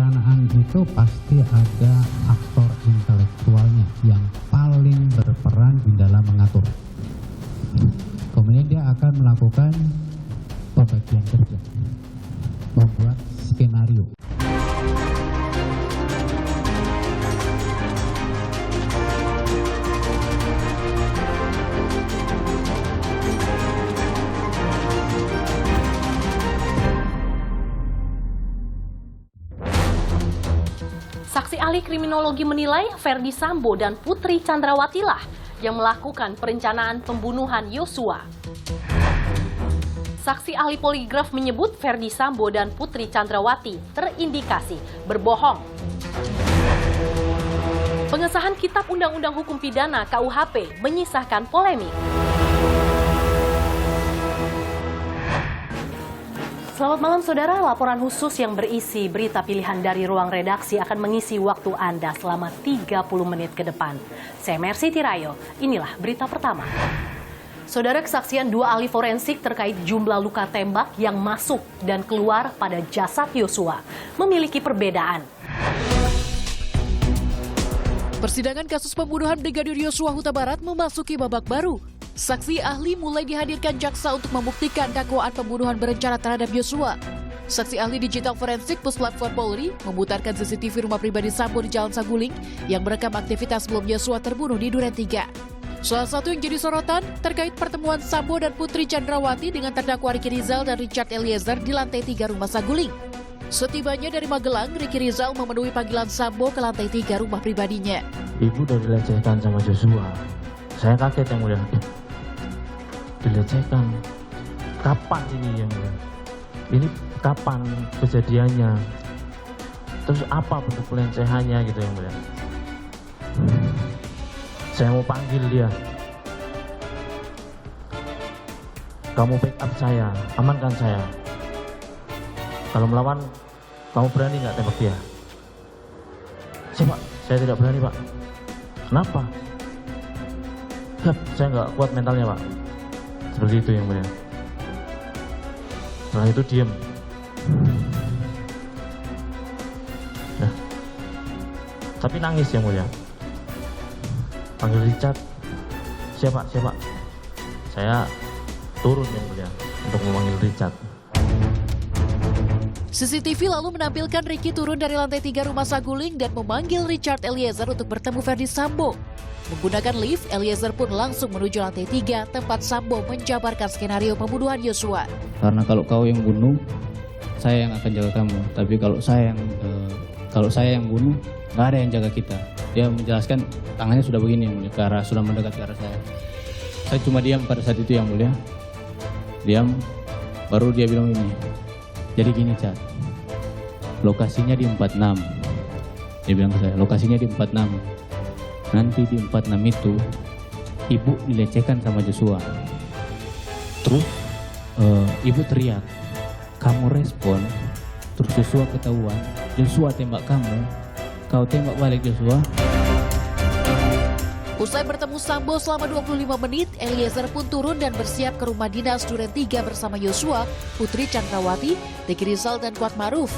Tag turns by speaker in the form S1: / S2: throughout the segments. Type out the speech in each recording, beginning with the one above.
S1: perencanaan itu pasti ada aktor intelektualnya yang paling berperan di dalam mengatur. Kemudian dia akan melakukan pembagian kerja, membuat skenario.
S2: Saksi ahli kriminologi menilai Ferdi Sambo dan Putri Chandrawati lah yang melakukan perencanaan pembunuhan Yosua. Saksi ahli poligraf menyebut Ferdi Sambo dan Putri Chandrawati terindikasi berbohong. Pengesahan Kitab Undang-Undang Hukum Pidana KUHP menyisakan polemik. Selamat malam saudara, laporan khusus yang berisi berita pilihan dari ruang redaksi akan mengisi waktu Anda selama 30 menit ke depan. Saya Mercy Tirayo, inilah berita pertama. Saudara, kesaksian dua ahli forensik terkait jumlah luka tembak yang masuk dan keluar pada jasad Yosua memiliki perbedaan. Persidangan kasus pembunuhan Brigadir Yosua Huta Barat memasuki babak baru. Saksi ahli mulai dihadirkan jaksa untuk membuktikan dakwaan pembunuhan berencana terhadap Yosua. Saksi ahli digital forensik Puslap Polri memutarkan CCTV rumah pribadi Sambo di Jalan Saguling yang merekam aktivitas sebelum Yosua terbunuh di Duren 3. Salah satu yang jadi sorotan terkait pertemuan Sambo dan Putri Chandrawati dengan terdakwa Ricky Rizal dan Richard Eliezer di lantai 3 rumah Saguling. Setibanya dari Magelang, Ricky Rizal memenuhi panggilan Sambo ke lantai 3 rumah pribadinya.
S3: Ibu udah dilecehkan sama Joshua. Saya kaget yang mulia. Dilecehkan. Kapan ini yang mulia? Ini kapan kejadiannya? Terus apa bentuk pelecehannya gitu yang mulia? Saya mau panggil dia. Kamu backup saya, amankan saya. Kalau melawan, kamu berani nggak tembak dia? Pak, saya tidak berani Pak. Kenapa? Saya nggak kuat mentalnya Pak. Seperti itu yang mulia. Setelah itu diem. Nah, tapi nangis yang mulia. Panggil Richard. Siapa? Saya turun yang mulia untuk memanggil Richard.
S2: CCTV lalu menampilkan Ricky turun dari lantai 3 rumah Saguling dan memanggil Richard Eliezer untuk bertemu Ferdi Sambo. Menggunakan lift, Eliezer pun langsung menuju lantai 3 tempat Sambo menjabarkan skenario pembunuhan Yosua.
S4: Karena kalau kau yang bunuh, saya yang akan jaga kamu. Tapi kalau saya yang bunuh, nggak ada yang jaga kita. Dia menjelaskan tangannya sudah begini yang mulia, sudah mendekat ke arah saya. Saya cuma diam pada saat itu yang mulia. Diam, baru dia bilang ini. Jadi gini Chat, lokasinya di 46. Dia bilang ke saya, lokasinya di 46. Nanti di 46 itu, ibu dilecehkan sama Joshua. Terus, ibu teriak, kamu respon, terus Joshua ketahuan, Joshua tembak kamu, kau tembak balik Joshua.
S2: Usai bertemu Sambo selama 25 menit, Eliezer pun turun dan bersiap ke rumah dinas Duren 3 bersama Yosua, Putri Chandrawati, Ricky Rizal, dan Kuat Maruf.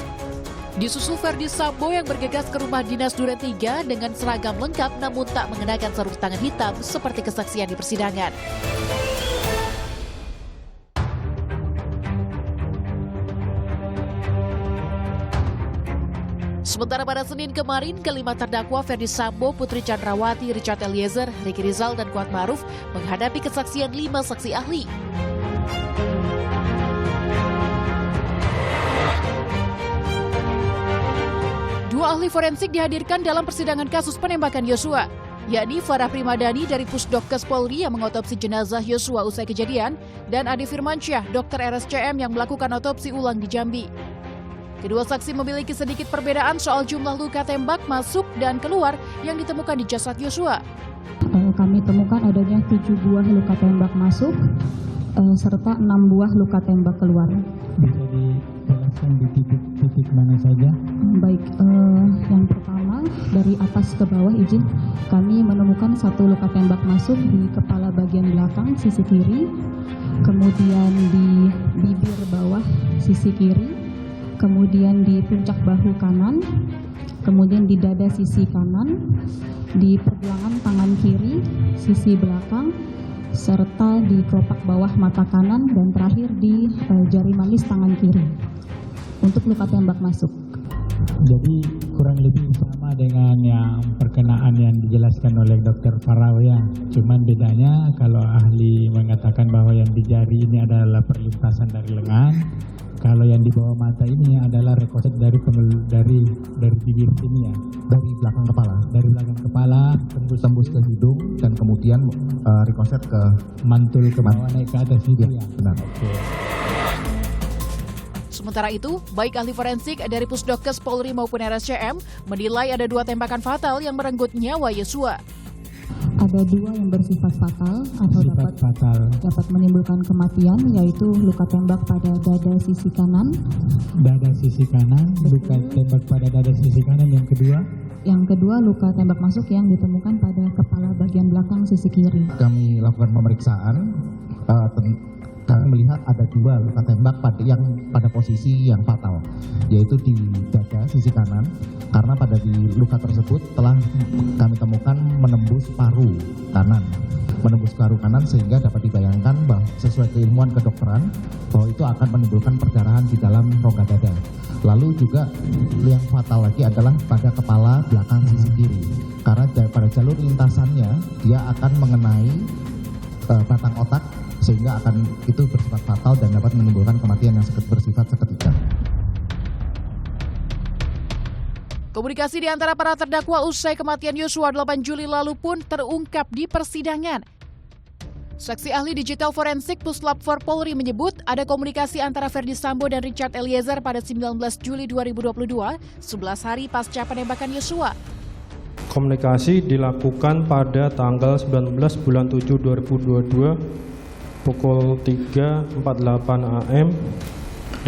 S2: Disusul Ferdi Sambo yang bergegas ke rumah dinas Duren 3 dengan seragam lengkap namun tak mengenakan sarung tangan hitam seperti kesaksian di persidangan. Sementara pada Senin kemarin, kelima terdakwa Ferdi Sambo, Putri Chandrawati, Richard Eliezer, Ricky Rizal, dan Kuat Maruf menghadapi kesaksian 5 saksi ahli. Dua ahli forensik dihadirkan dalam persidangan kasus penembakan Yosua, yakni Farah Primadani dari Pusdokkes Polri yang mengotopsi jenazah Yosua usai kejadian, dan Adi Firmansyah, dokter RSCM yang melakukan otopsi ulang di Jambi. Kedua saksi memiliki sedikit perbedaan soal jumlah luka tembak masuk dan keluar yang ditemukan di jasad Yosua.
S5: Kami temukan adanya 7 buah luka tembak masuk serta 6 buah luka tembak keluar.
S1: Bisa dijelaskan di titik mana saja?
S5: Baik, yang pertama dari atas ke bawah izin, kami menemukan 1 luka tembak masuk di kepala bagian belakang sisi kiri, kemudian di bibir bawah sisi kiri, kemudian di puncak bahu kanan, kemudian di dada sisi kanan, di pergelangan tangan kiri, sisi belakang, serta di kelopak bawah mata kanan, dan terakhir di jari manis tangan kiri untuk luka tembak masuk.
S1: Jadi kurang lebih sama dengan yang perkenaan yang dijelaskan oleh Dr. Farao ya. Cuman bedanya kalau ahli mengatakan bahwa yang di jari ini adalah perlintasan dari lengan, kalau yang di bawah mata ini adalah rekoset dari bibir sini ya,
S6: dari belakang kepala,
S1: dari belakang kepala
S6: tembus ke hidung dan kemudian rekoset ke
S1: mantul ke bawah naik ke atas gitu ya.
S6: benar.
S1: Oke.
S2: Sementara itu, baik ahli forensik dari Pusdokes Polri maupun RSCM menilai ada 2 tembakan fatal yang merenggut nyawa Yosua.
S5: Ada 2 yang bersifat fatal atau
S1: Sifat fatal.
S5: dapat menimbulkan kematian, yaitu luka tembak pada dada sisi kanan.
S1: Dada sisi kanan, luka tembak pada dada sisi kanan. Yang kedua
S5: Luka tembak masuk yang ditemukan pada kepala bagian belakang sisi kiri.
S6: Kami lakukan pemeriksaan, kami melihat ada 2 luka tembak yang pada posisi yang fatal, yaitu di dada sisi kanan, karena pada di luka tersebut telah kami temukan menembus paru kanan, sehingga dapat dibayangkan bahwa sesuai keilmuan kedokteran bahwa itu akan menimbulkan perdarahan di dalam rongga dada. Lalu juga yang fatal lagi adalah pada kepala belakang sisi kiri, karena pada jalur lintasannya dia akan mengenai batang otak, sehingga itu bersifat fatal dan dapat menimbulkan kematian yang bersifat seketika.
S2: Komunikasi di antara para terdakwa usai kematian Yosua 8 Juli lalu pun terungkap di persidangan. Saksi ahli digital forensik Puslap 4 Polri menyebut ada komunikasi antara Ferdi Sambo dan Richard Eliezer pada 19 Juli 2022, 11 hari pasca penembakan Yosua.
S7: Komunikasi dilakukan pada tanggal 19 bulan 7 2022 pukul 3.48 AM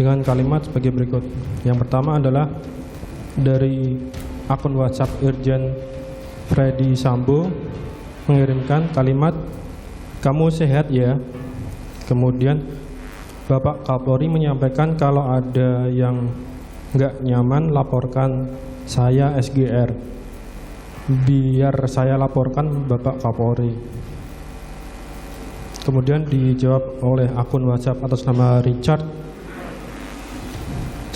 S7: dengan kalimat sebagai berikut. Yang pertama adalah dari akun WhatsApp Irjen Ferdi Sambo mengirimkan kalimat, "Kamu sehat ya?" Kemudian Bapak Kapolri menyampaikan kalau ada yang nggak nyaman laporkan saya SGR. Biar saya laporkan Bapak Kapolri. Kemudian dijawab oleh akun WhatsApp atas nama Richard,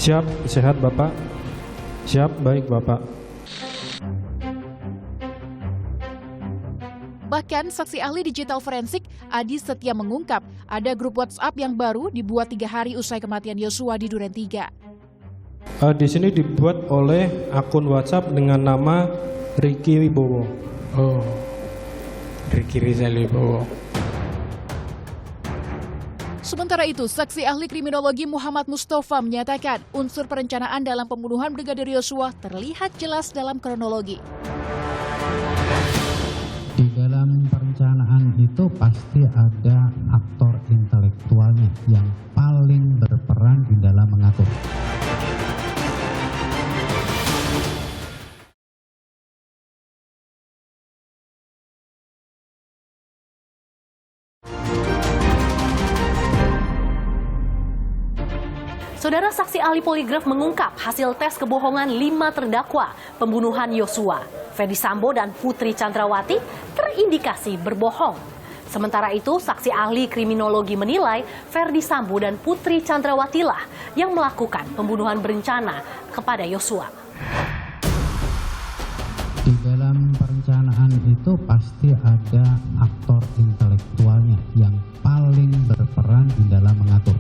S7: "Siap, sehat Bapak." "Siap, baik Bapak."
S2: Bahkan saksi ahli digital forensik Adi Setia mengungkap ada grup WhatsApp yang baru dibuat 3 hari usai kematian Yosua di Duren 3.
S7: Di sini dibuat oleh akun WhatsApp dengan nama Ricky Wibowo.
S8: Oh, Ricky Rizal Wibowo.
S2: Sementara itu, saksi ahli kriminologi Muhammad Mustafa menyatakan unsur perencanaan dalam pembunuhan Brigadir Yosua terlihat jelas dalam kronologi.
S1: Di dalam perencanaan itu pasti ada aktor intelektualnya yang paling berperan di dalam mengatur.
S9: Saudara, saksi ahli poligraf mengungkap hasil tes kebohongan 5 terdakwa pembunuhan Yosua. Ferdi Sambo dan Putri Chandrawati terindikasi berbohong. Sementara itu, saksi ahli kriminologi menilai Ferdi Sambo dan Putri Chandrawati lah yang melakukan pembunuhan berencana kepada Yosua.
S1: Di dalam perencanaan itu pasti ada aktor intelektualnya yang paling berperan di dalam mengatur.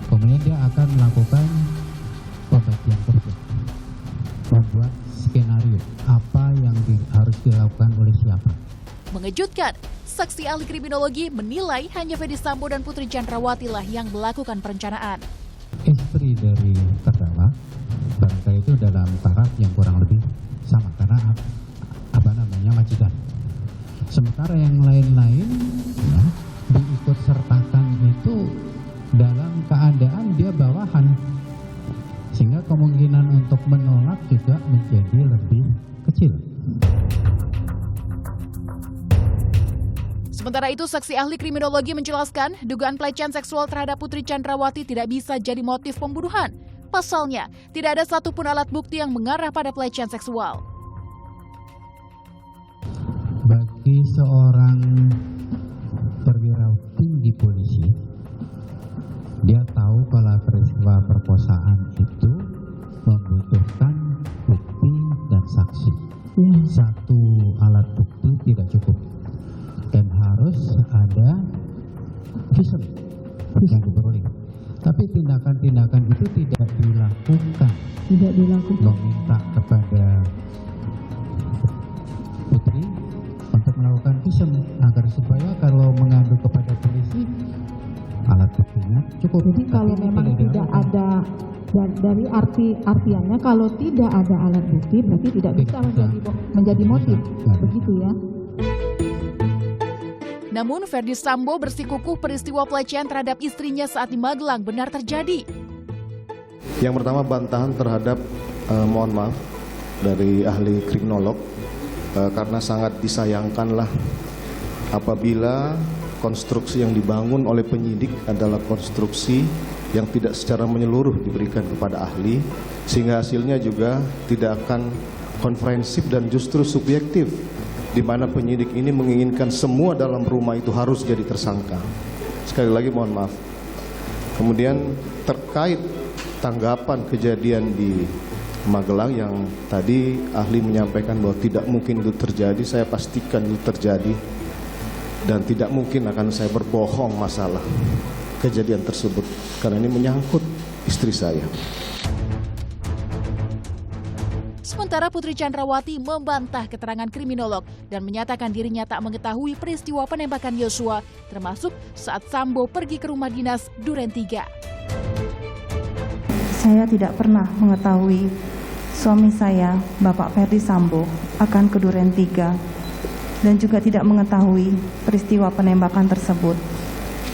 S1: Kemudian dia akan melakukan pembagian kerja, membuat skenario apa yang harus dilakukan oleh siapa.
S2: Mengejutkan, saksi ahli kriminologi menilai hanya Ferdi Sambo dan Putri Chandrawati lah yang melakukan perencanaan.
S1: Istri dari terdakwa barangkali itu dalam taraf yang kurang lebih sama karena majikan. Sementara yang lain-lain ya, diikut sertakan itu dalam keadaan dia bawahan, sehingga kemungkinan untuk menolak juga menjadi lebih kecil.
S2: Sementara itu, saksi ahli kriminologi menjelaskan dugaan pelecehan seksual terhadap Putri Chandrawati tidak bisa jadi motif pembunuhan. Pasalnya, tidak ada satupun alat bukti yang mengarah pada pelecehan seksual.
S1: Bagi seorang perwira tinggi polisi, dia tahu kalau peristiwa perkosaan itu membutuhkan bukti dan saksi. Satu alat bukti tidak cukup dan harus ada visum yang diperoleh. Tapi tindakan-tindakan itu tidak dilakukan. Meminta kepada Putri untuk melakukan visum agar supaya kalau mengadu kepada polisi alat buktinya cukup.
S5: Jadi kalau memang tidak ada, dari artiannya kalau tidak ada alat bukti berarti tidak bisa menjadi motif, begitu ya.
S2: Namun Ferdi Sambo bersikukuh peristiwa pelecehan terhadap istrinya saat di Magelang benar terjadi.
S10: Yang pertama, bantahan terhadap mohon maaf dari ahli kriminolog, karena sangat disayangkanlah apabila konstruksi yang dibangun oleh penyidik adalah konstruksi yang tidak secara menyeluruh diberikan kepada ahli, sehingga hasilnya juga tidak akan komprehensif dan justru subjektif, di mana penyidik ini menginginkan semua dalam rumah itu harus jadi tersangka. Sekali lagi mohon maaf. Kemudian terkait tanggapan kejadian di Magelang yang tadi ahli menyampaikan bahwa tidak mungkin itu terjadi, saya pastikan itu terjadi dan tidak mungkin akan saya berbohong masalah kejadian tersebut karena ini menyangkut istri saya.
S2: Sementara Putri Chandrawati membantah keterangan kriminolog dan menyatakan dirinya tak mengetahui peristiwa penembakan Yosua, termasuk saat Sambo pergi ke rumah dinas Duren 3.
S11: Saya tidak pernah mengetahui suami saya, Bapak Ferdi Sambo, akan ke Duren 3 dan juga tidak mengetahui peristiwa penembakan tersebut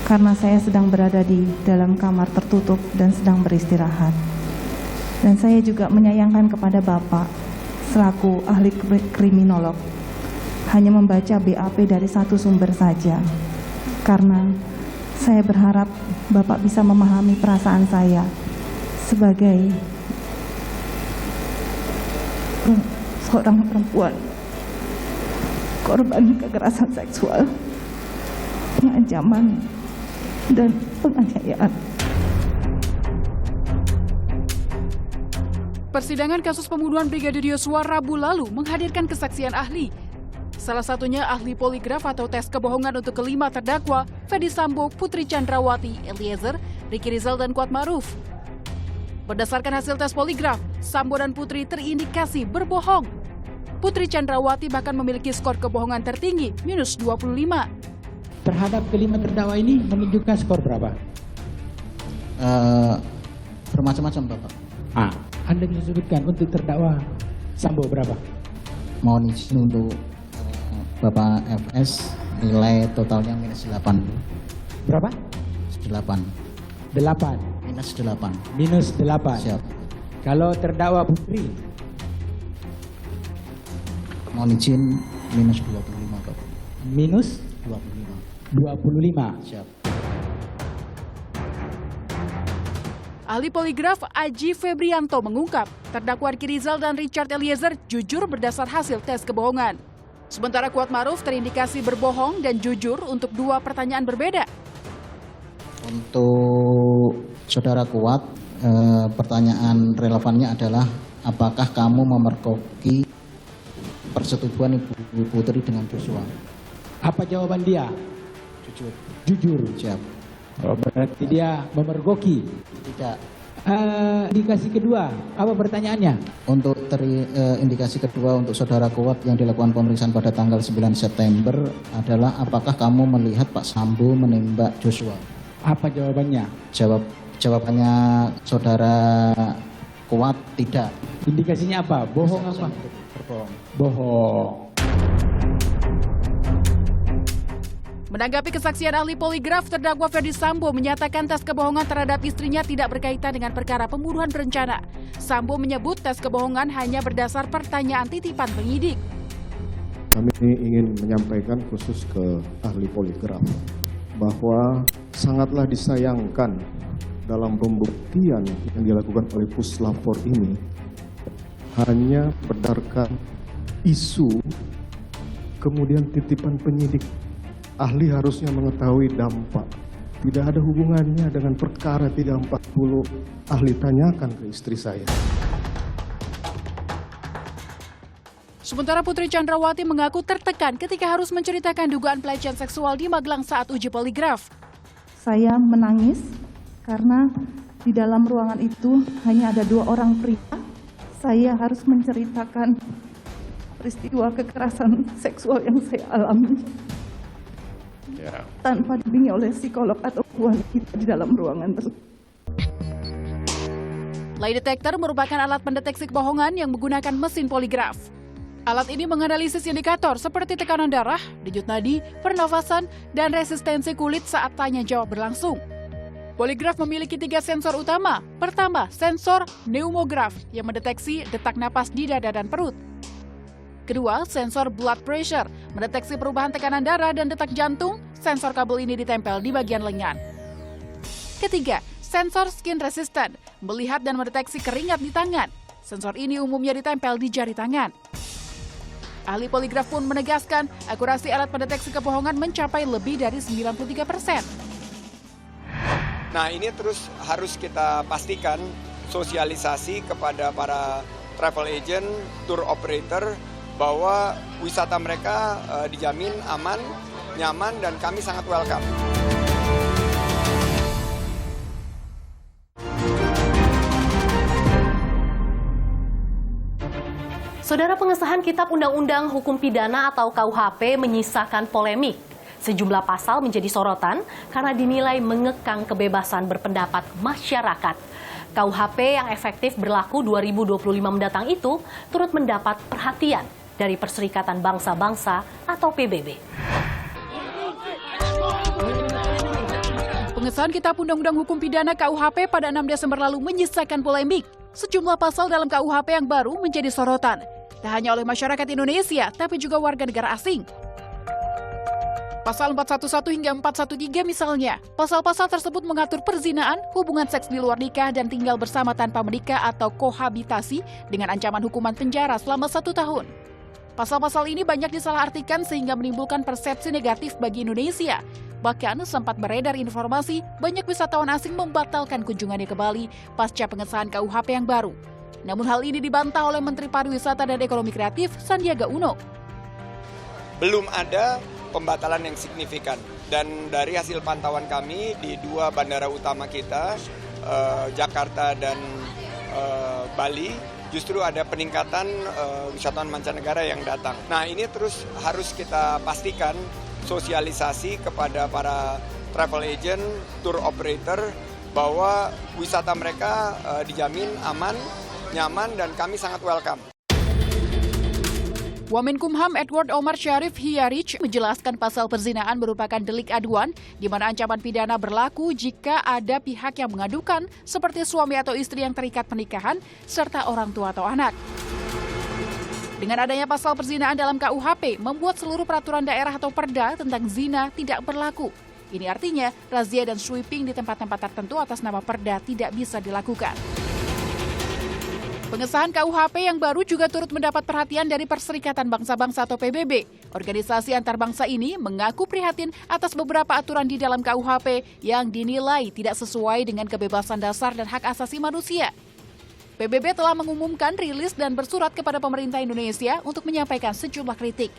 S11: karena saya sedang berada di dalam kamar tertutup dan sedang beristirahat. Dan saya juga menyayangkan kepada Bapak selaku ahli kriminolog hanya membaca BAP dari satu sumber saja, karena saya berharap Bapak bisa memahami perasaan saya sebagai seorang perempuan korban kekerasan seksual, pengancaman dan penganiayaan.
S2: Persidangan kasus pembunuhan Brigadir Yosua Rabu lalu menghadirkan kesaksian ahli. Salah satunya ahli poligraf atau tes kebohongan untuk kelima terdakwa, Ferdi Sambo, Putri Chandrawati, Eliezer, Ricky Rizal, dan Kuat Maruf. Berdasarkan hasil tes poligraf, Sambo dan Putri terindikasi berbohong. Putri Chandrawati bahkan memiliki skor kebohongan tertinggi, minus 25.
S12: Terhadap kelima terdakwa ini menunjukkan skor berapa?
S4: Bermacam-macam, Bapak.
S12: Anda bisa sebutkan untuk terdakwa Sambo berapa?
S4: Mohon izin untuk Bapak FS nilai totalnya minus 8.
S12: Berapa?
S4: 8.
S12: 8.
S4: Minus 8.
S12: Minus 8.
S4: Siap.
S12: Kalau terdakwa Putri?
S4: Mohon izin minus 25, Bapak.
S12: Minus?
S4: 25.
S12: 25.
S4: Siap.
S2: Ahli poligraf Aji Febrianto mengungkap, terdakwa Ricky Rizal dan Richard Eliezer jujur berdasar hasil tes kebohongan. Sementara Kuat Maruf terindikasi berbohong dan jujur untuk dua pertanyaan berbeda.
S4: Untuk saudara Kuat, pertanyaan relevannya adalah apakah kamu memerkoki persetubuhan Ibu Putri dengan Joshua?
S12: Apa jawaban dia?
S4: Jujur.
S12: Jujur.
S4: Siap.
S12: Oh, berarti dia memergoki.
S4: Tidak.
S12: Indikasi kedua, apa pertanyaannya?
S4: Untuk indikasi kedua untuk saudara Kuat yang dilakukan pemeriksaan pada tanggal 9 September adalah apakah kamu melihat Pak Sambo menembak Joshua?
S12: Apa jawabannya?
S4: Jawabannya saudara Kuat tidak.
S12: Indikasinya apa? Bohong apa?
S4: Berbohong.
S12: Bohong.
S2: Menanggapi kesaksian ahli poligraf, terdakwa Ferdi Sambo menyatakan tes kebohongan terhadap istrinya tidak berkaitan dengan perkara pembunuhan berencana. Sambo menyebut tes kebohongan hanya berdasar pertanyaan titipan penyidik.
S10: Kami ingin menyampaikan khusus ke ahli poligraf bahwa sangatlah disayangkan dalam pembuktian yang dilakukan oleh puslapor ini hanya berdasarkan isu kemudian titipan penyidik. Ahli harusnya mengetahui dampak. Tidak ada hubungannya dengan perkara 340 ahli tanyakan ke istri saya.
S2: Sementara Putri Chandrawati mengaku tertekan ketika harus menceritakan dugaan pelecehan seksual di Magelang saat uji poligraf.
S11: Saya menangis karena di dalam ruangan itu hanya ada 2 orang pria. Saya harus menceritakan peristiwa kekerasan seksual yang saya alami tanpa dibimbing oleh psikolog atau wanita di dalam ruangan tersebut.
S2: Lie detector merupakan alat pendeteksi kebohongan yang menggunakan mesin poligraf. Alat ini menganalisis indikator seperti tekanan darah, denyut nadi, pernafasan, dan resistensi kulit saat tanya jawab berlangsung. Poligraf memiliki 3 sensor utama. Pertama, sensor pneumograf yang mendeteksi detak napas di dada dan perut. Kedua, sensor blood pressure mendeteksi perubahan tekanan darah dan detak jantung. Sensor kabel ini ditempel di bagian lengan. Ketiga, sensor skin resistant melihat dan mendeteksi keringat di tangan. Sensor ini umumnya ditempel di jari tangan. Ahli poligraf pun menegaskan akurasi alat pendeteksi kebohongan mencapai lebih dari 93%.
S13: Nah, ini terus harus kita pastikan sosialisasi kepada para travel agent, tour operator bahwa wisata mereka dijamin aman, nyaman, dan kami sangat welcome.
S9: Saudara, pengesahan Kitab Undang-Undang Hukum Pidana atau KUHP menyisakan polemik. Sejumlah pasal menjadi sorotan karena dinilai mengekang kebebasan berpendapat masyarakat. KUHP yang efektif berlaku 2025 mendatang itu turut mendapat perhatian dari Perserikatan Bangsa-Bangsa atau PBB.
S2: Pengesahan Kitab Undang-Undang Hukum Pidana KUHP pada 6 Desember lalu menyisakan polemik. Sejumlah pasal dalam KUHP yang baru menjadi sorotan. Tak hanya oleh masyarakat Indonesia, tapi juga warga negara asing. Pasal 411 hingga 413 misalnya, pasal-pasal tersebut mengatur perzinaan, hubungan seks di luar nikah, dan tinggal bersama tanpa menikah atau kohabitasi dengan ancaman hukuman penjara selama 1 tahun. Pasal-pasal ini banyak disalahartikan sehingga menimbulkan persepsi negatif bagi Indonesia. Bahkan sempat beredar informasi banyak wisatawan asing membatalkan kunjungannya ke Bali pasca pengesahan KUHP yang baru. Namun hal ini dibantah oleh Menteri Pariwisata dan Ekonomi Kreatif Sandiaga Uno.
S13: Belum ada pembatalan yang signifikan. Dan dari hasil pantauan kami di 2 bandara utama kita, Jakarta dan Bali, justru ada peningkatan wisatawan mancanegara yang datang. Nah, ini terus harus kita pastikan sosialisasi kepada para travel agent, tour operator bahwa wisata mereka dijamin aman, nyaman, dan kami sangat welcome.
S2: Wamenkumham Edward Omar Syarif Hiyarich menjelaskan pasal perzinaan merupakan delik aduan di mana ancaman pidana berlaku jika ada pihak yang mengadukan seperti suami atau istri yang terikat pernikahan serta orang tua atau anak. Dengan adanya pasal perzinaan dalam KUHP membuat seluruh peraturan daerah atau perda tentang zina tidak berlaku. Ini artinya razia dan sweeping di tempat-tempat tertentu atas nama perda tidak bisa dilakukan. Pengesahan KUHP yang baru juga turut mendapat perhatian dari Perserikatan Bangsa-Bangsa atau PBB. Organisasi antar bangsa ini mengaku prihatin atas beberapa aturan di dalam KUHP yang dinilai tidak sesuai dengan kebebasan dasar dan hak asasi manusia. PBB telah mengumumkan rilis dan bersurat kepada pemerintah Indonesia untuk menyampaikan sejumlah kritik.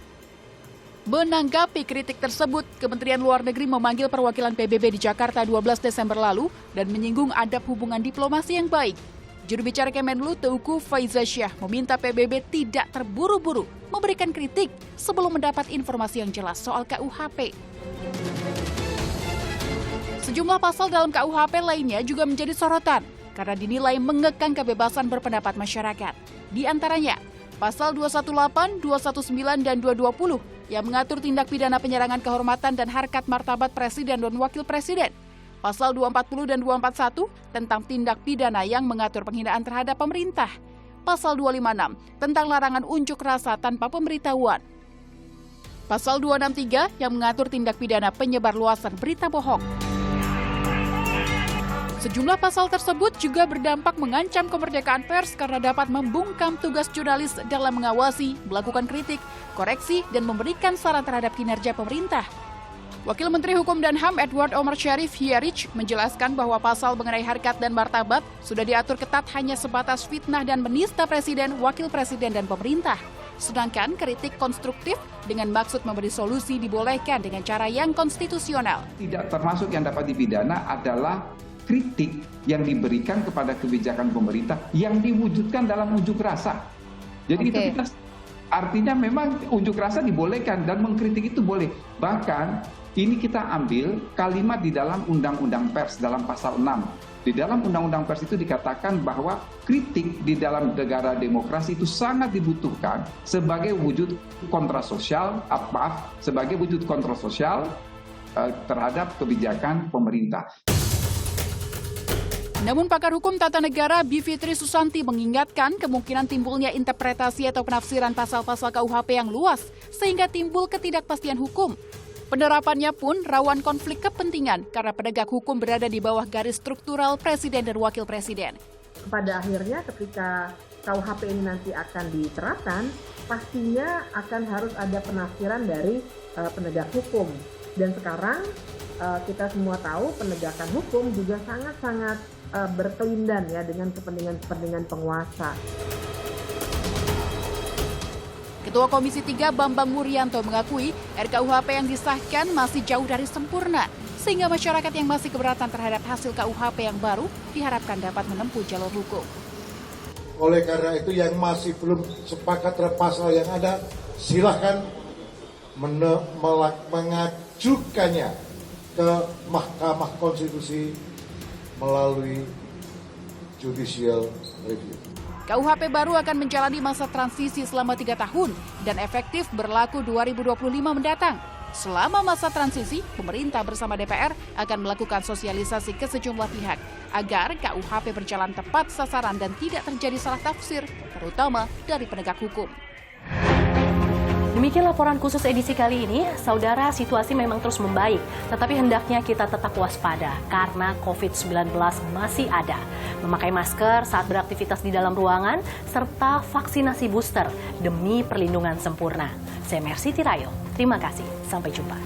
S2: Menanggapi kritik tersebut, Kementerian Luar Negeri memanggil perwakilan PBB di Jakarta 12 Desember lalu dan menyinggung adab hubungan diplomasi yang baik. Juru bicara Kemenlu Teuku Faizasyah meminta PBB tidak terburu-buru memberikan kritik sebelum mendapat informasi yang jelas soal KUHP. Sejumlah pasal dalam KUHP lainnya juga menjadi sorotan karena dinilai mengekang kebebasan berpendapat masyarakat. Di antaranya, pasal 218, 219, dan 220 yang mengatur tindak pidana penyerangan kehormatan dan harkat martabat Presiden dan Wakil Presiden. Pasal 240 dan 241 tentang tindak pidana yang mengatur penghinaan terhadap pemerintah. Pasal 256 tentang larangan unjuk rasa tanpa pemberitahuan. Pasal 263 yang mengatur tindak pidana penyebarluasan berita bohong. Sejumlah pasal tersebut juga berdampak mengancam kemerdekaan pers karena dapat membungkam tugas jurnalis dalam mengawasi, melakukan kritik, koreksi, dan memberikan saran terhadap kinerja pemerintah. Wakil Menteri Hukum dan HAM Edward Omar Syarif Hiyarich menjelaskan bahwa pasal mengenai harkat dan martabat sudah diatur ketat hanya sebatas fitnah dan menista presiden, wakil presiden, dan pemerintah. Sedangkan kritik konstruktif dengan maksud memberi solusi dibolehkan dengan cara yang konstitusional.
S14: Tidak termasuk yang dapat dipidana adalah kritik yang diberikan kepada kebijakan pemerintah yang diwujudkan dalam unjuk rasa. Jadi itu kita artinya memang unjuk rasa dibolehkan dan mengkritik itu boleh. Bahkan ini kita ambil kalimat di dalam Undang-Undang Pers dalam pasal 6. Di dalam Undang-Undang Pers itu dikatakan bahwa kritik di dalam negara demokrasi itu sangat dibutuhkan sebagai wujud kontrasosial, sebagai wujud kontroversial terhadap kebijakan pemerintah.
S2: Namun pakar hukum tata negara Bivitri Susanti mengingatkan kemungkinan timbulnya interpretasi atau penafsiran pasal-pasal KUHP yang luas sehingga timbul ketidakpastian hukum. Penerapannya pun rawan konflik kepentingan karena penegak hukum berada di bawah garis struktural presiden dan wakil presiden.
S15: Pada akhirnya ketika KUHP ini nanti akan diterapkan, pastinya akan harus ada penafsiran dari penegak hukum. Dan sekarang kita semua tahu penegakan hukum juga sangat-sangat berkelindan ya dengan kepentingan-kepentingan penguasa.
S2: Ketua Komisi 3 Bambang Wuryanto mengakui RKUHP yang disahkan masih jauh dari sempurna, sehingga masyarakat yang masih keberatan terhadap hasil KUHP yang baru diharapkan dapat menempuh jalur hukum.
S16: Oleh karena itu yang masih belum sepakat terhadap pasal yang ada, silahkan mengajukannya ke Mahkamah Konstitusi melalui judicial review.
S2: KUHP baru akan menjalani masa transisi selama 3 tahun dan efektif berlaku 2025 mendatang. Selama masa transisi, pemerintah bersama DPR akan melakukan sosialisasi ke sejumlah pihak agar KUHP berjalan tepat sasaran dan tidak terjadi salah tafsir, terutama dari penegak hukum.
S9: Demikian laporan khusus edisi kali ini. Saudara, situasi memang terus membaik, tetapi hendaknya kita tetap waspada karena COVID-19 masih ada. Memakai masker saat beraktivitas di dalam ruangan, serta vaksinasi booster demi perlindungan sempurna. Saya Mercy Tirayo, terima kasih. Sampai jumpa.